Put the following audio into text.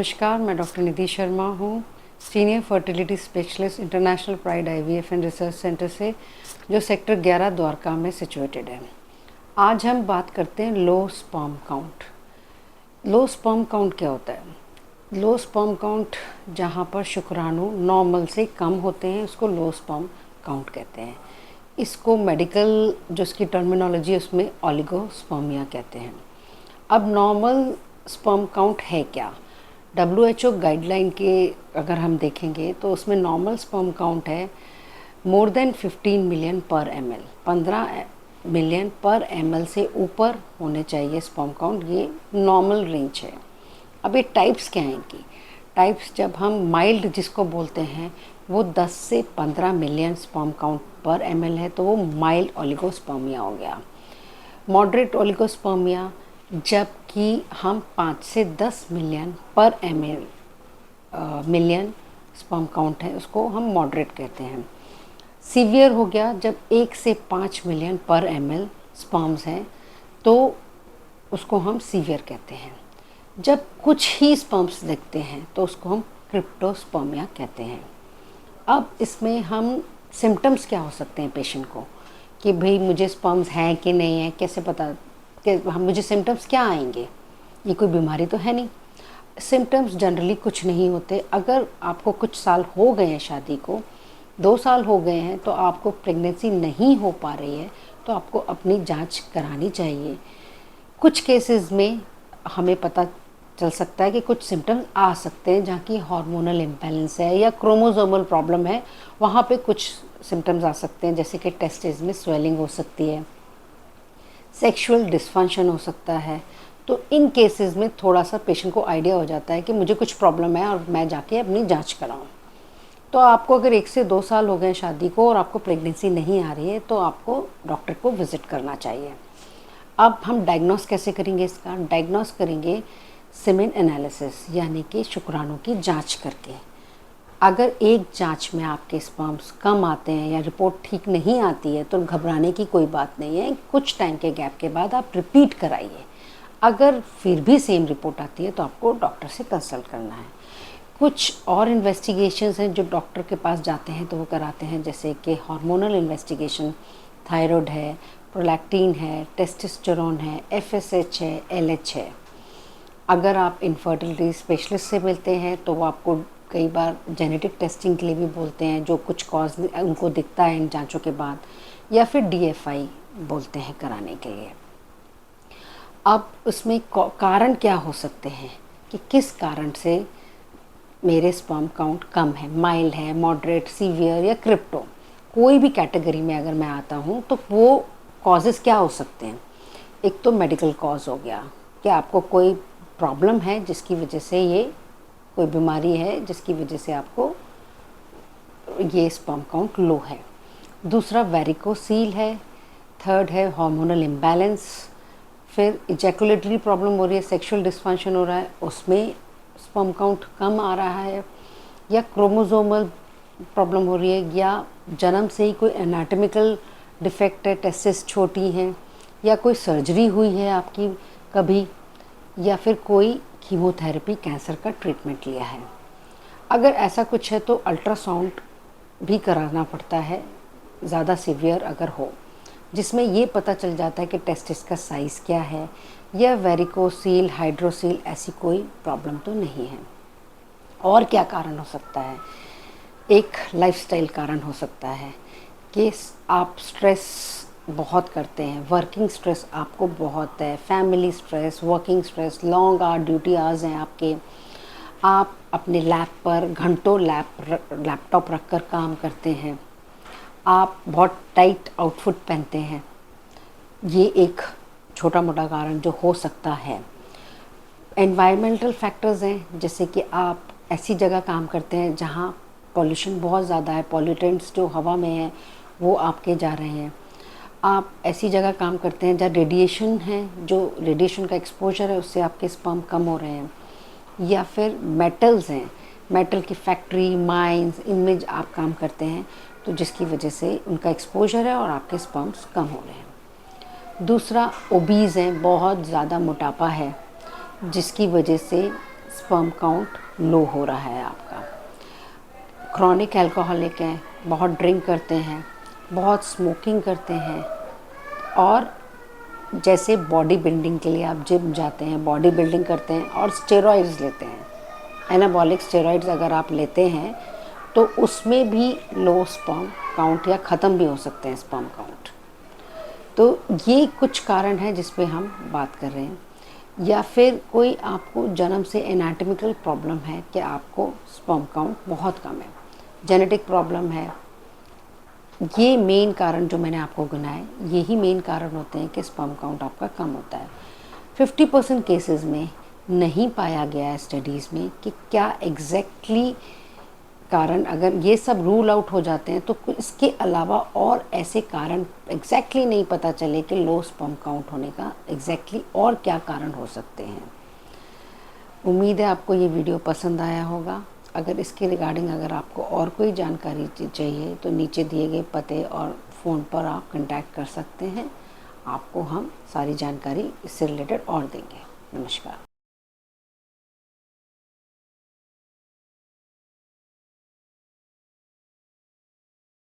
नमस्कार, मैं डॉक्टर निधि शर्मा हूँ, senior fertility specialist international pride IVF and research centre से, जो सेक्टर 11 द्वारका में सिचुएटेड है। आज हम बात करते हैं low sperm count. Low sperm count क्या होता है? लो स्पर्म काउंट जहाँ पर शुक्राणु नॉर्मल से कम होते हैं उसको लो स्पर्म काउंट कहते हैं। इसको मेडिकल जो इसकी टर्मिनोलॉजी है उसमें ओलिगोस्पर्मिया कहते हैं। अब नॉर्मल स्पर्म काउंट है क्या? WHO गाइडलाइन के अगर हम देखेंगे तो उसमें नॉर्मल स्पर्म काउंट है मोर देन 15 मिलियन पर ml, 15 मिलियन पर ml से ऊपर होने चाहिए स्पर्म काउंट, ये नॉर्मल रेंज है। अब ये टाइप्स क्या हैं इनकी? टाइप्स जब हम माइल्ड जिसको बोलते हैं वो 10 से 15 मिलियन स्पर्म काउंट पर ml है तो वो माइल्ड ओलिगोस्पर्मिया हो गया। मॉडरेट ओलिगोस्पर्मिया जबकि हम 5 से 10 मिलियन पर मिलियन स्पर्म काउंट है उसको हम मॉडरेट कहते हैं। सीवियर हो गया जब 1 से 5 मिलियन पर ml स्पर्म्स हैं तो उसको हम सीवियर कहते हैं। जब कुछ ही स्पर्म्स दिखते हैं तो उसको हम क्रिप्टोस्पर्मिया कहते हैं। अब इसमें हम सिम्टम्स क्या हो सकते हैं पेशेंट को कि भाई मुझे स्पर्म्स हैं कि नहीं है, कैसे पता कि हम मुझे सिम्टम्स क्या आएंगे? ये कोई बीमारी तो है नहीं। सिम्टम्स जनरली कुछ नहीं होते। अगर आपको कुछ साल हो गए हैं शादी को, 2 साल हो गए हैं तो आपको प्रेगनेंसी नहीं हो पा रही है तो आपको अपनी जांच करानी चाहिए। कुछ केसेस में हमें पता चल सकता है कि कुछ सिम्टम्स आ सकते हैं जहाँ की हार्मोनल इम्बैलेंस है या क्रोमोसोमल प्रॉब्लम है, वहाँ पे कुछ सिम्टम्स आ सकते हैं, जैसे कि टेस्टिस में स्वेलिंग हो सकती है, सेक्सुअल डिसफंक्शन हो सकता है। तो इन केसेस में थोड़ा सा पेशेंट को आइडिया हो जाता है कि मुझे कुछ प्रॉब्लम है और मैं जाके अपनी जांच कराऊं। तो आपको अगर 1 से 2 साल हो गए शादी को और आपको प्रेगनेंसी नहीं आ रही है तो आपको डॉक्टर को विज़िट करना चाहिए। अब हम डायग्नोस कैसे करेंगे इसका? डायग्नोस करेंगे सीमेन एनालिसिस, यानी कि शुक्राणु की जाँच करके। अगर एक जांच में आपके स्पर्म्स कम आते हैं या रिपोर्ट ठीक नहीं आती है तो घबराने की कोई बात नहीं है। कुछ टाइम के गैप के बाद आप रिपीट कराइए। अगर फिर भी सेम रिपोर्ट आती है तो आपको डॉक्टर से कंसल्ट करना है। कुछ और इन्वेस्टिगेशंस हैं जो डॉक्टर के पास जाते हैं तो वो कराते हैं, जैसे कि हार्मोनल इन्वेस्टिगेशन, थायराइड है, प्रोलैक्टिन है, टेस्टोस्टेरोन है, FSH है, LH है। अगर आप इनफर्टिलिटी स्पेशलिस्ट से मिलते हैं तो वो आपको कई बार जेनेटिक टेस्टिंग के लिए भी बोलते हैं, जो कुछ कॉज उनको दिखता है इन जांचों के बाद, या फिर DFI बोलते हैं कराने के लिए। अब उसमें कारण क्या हो सकते हैं कि किस कारण से मेरे स्पर्म काउंट कम है, माइल्ड है, मॉडरेट, सीवियर या क्रिप्टो, कोई भी कैटेगरी में अगर मैं आता हूँ तो वो कॉजेज़ क्या हो सकते हैं? एक तो मेडिकल कॉज हो गया कि आपको कोई प्रॉब्लम है जिसकी वजह से, ये कोई बीमारी है जिसकी वजह से आपको ये स्पर्म काउंट लो है। दूसरा वेरिकोसील है। थर्ड है हार्मोनल इम्बैलेंस। फिर इजैकुलेटरी प्रॉब्लम हो रही है, सेक्सुअल डिस्फंक्शन हो रहा है, उसमें स्पर्म काउंट कम आ रहा है। या क्रोमोसोमल प्रॉब्लम हो रही है, या जन्म से ही कोई एनाटॉमिकल डिफेक्ट है, टेस्टिस छोटी हैं, या कोई सर्जरी हुई है आपकी कभी, या फिर कोई कीमोथेरेपी, कैंसर का ट्रीटमेंट लिया है। अगर ऐसा कुछ है तो अल्ट्रासाउंड भी कराना पड़ता है, ज़्यादा सीवियर अगर हो, जिसमें ये पता चल जाता है कि टेस्टिस का साइज़ क्या है, या वेरिकोसील, हाइड्रोसील, ऐसी कोई प्रॉब्लम तो नहीं है। और क्या कारण हो सकता है? एक लाइफस्टाइल कारण हो सकता है कि आप स्ट्रेस बहुत करते हैं, वर्किंग स्ट्रेस आपको बहुत है, family stress, working stress, long duty hours हैं आपके, आप अपने लैप पर घंटों लैपटॉप रख कर काम करते हैं, आप बहुत टाइट आउटफिट पहनते हैं, ये एक छोटा मोटा कारण जो हो सकता है। एनवायरमेंटल फैक्टर्स हैं, जैसे कि आप ऐसी जगह काम करते हैं जहाँ पॉल्यूशन बहुत ज़्यादा है, पॉल्यूटेंट्स जो हवा में है वो आपके जा रहे हैं। आप ऐसी जगह काम करते हैं जहाँ रेडिएशन है, जो रेडिएशन का एक्सपोजर है उससे आपके स्पर्म कम हो रहे हैं। या फिर मेटल्स हैं, मेटल की फैक्ट्री, माइंस, इनमें आप काम करते हैं तो जिसकी वजह से उनका एक्सपोजर है और आपके स्पर्म्स कम हो रहे हैं। दूसरा ओबीज़ हैं, बहुत ज़्यादा मोटापा है जिसकी वजह से स्पर्म काउंट लो हो रहा है आपका। क्रॉनिक अल्कोहलिक हैं, बहुत ड्रिंक करते हैं, बहुत स्मोकिंग करते हैं, और जैसे बॉडी बिल्डिंग के लिए आप जिम जाते हैं, बॉडी बिल्डिंग करते हैं और स्टेरॉइड्स लेते हैं, एनाबॉलिक स्टेरॉइड्स अगर आप लेते हैं तो उसमें भी लो स्पर्म काउंट या ख़त्म भी हो सकते हैं स्पर्म काउंट। तो ये कुछ कारण है जिस पे हम बात कर रहे हैं। या फिर कोई आपको जन्म से एनाटॉमिकल प्रॉब्लम है कि आपको स्पर्म काउंट बहुत कम है, जेनेटिक प्रॉब्लम है, ये मेन कारण जो मैंने आपको गिनाए यही मेन कारण होते हैं कि स्पर्म काउंट आपका कम होता है। 50% केसेस में नहीं पाया गया है स्टडीज़ में कि क्या एग्जैक्टली कारण, अगर ये सब रूल आउट हो जाते हैं तो इसके अलावा और ऐसे कारण एग्जैक्टली नहीं पता चले कि लो स्पर्म काउंट होने का एग्जैक्टली और क्या कारण हो सकते हैं। उम्मीद है आपको ये वीडियो पसंद आया होगा। अगर इसके रिगार्डिंग अगर आपको और कोई जानकारी चाहिए तो नीचे दिए गए पते और फ़ोन पर आप कांटेक्ट कर सकते हैं। आपको हम सारी जानकारी इससे रिलेटेड और देंगे। नमस्कार।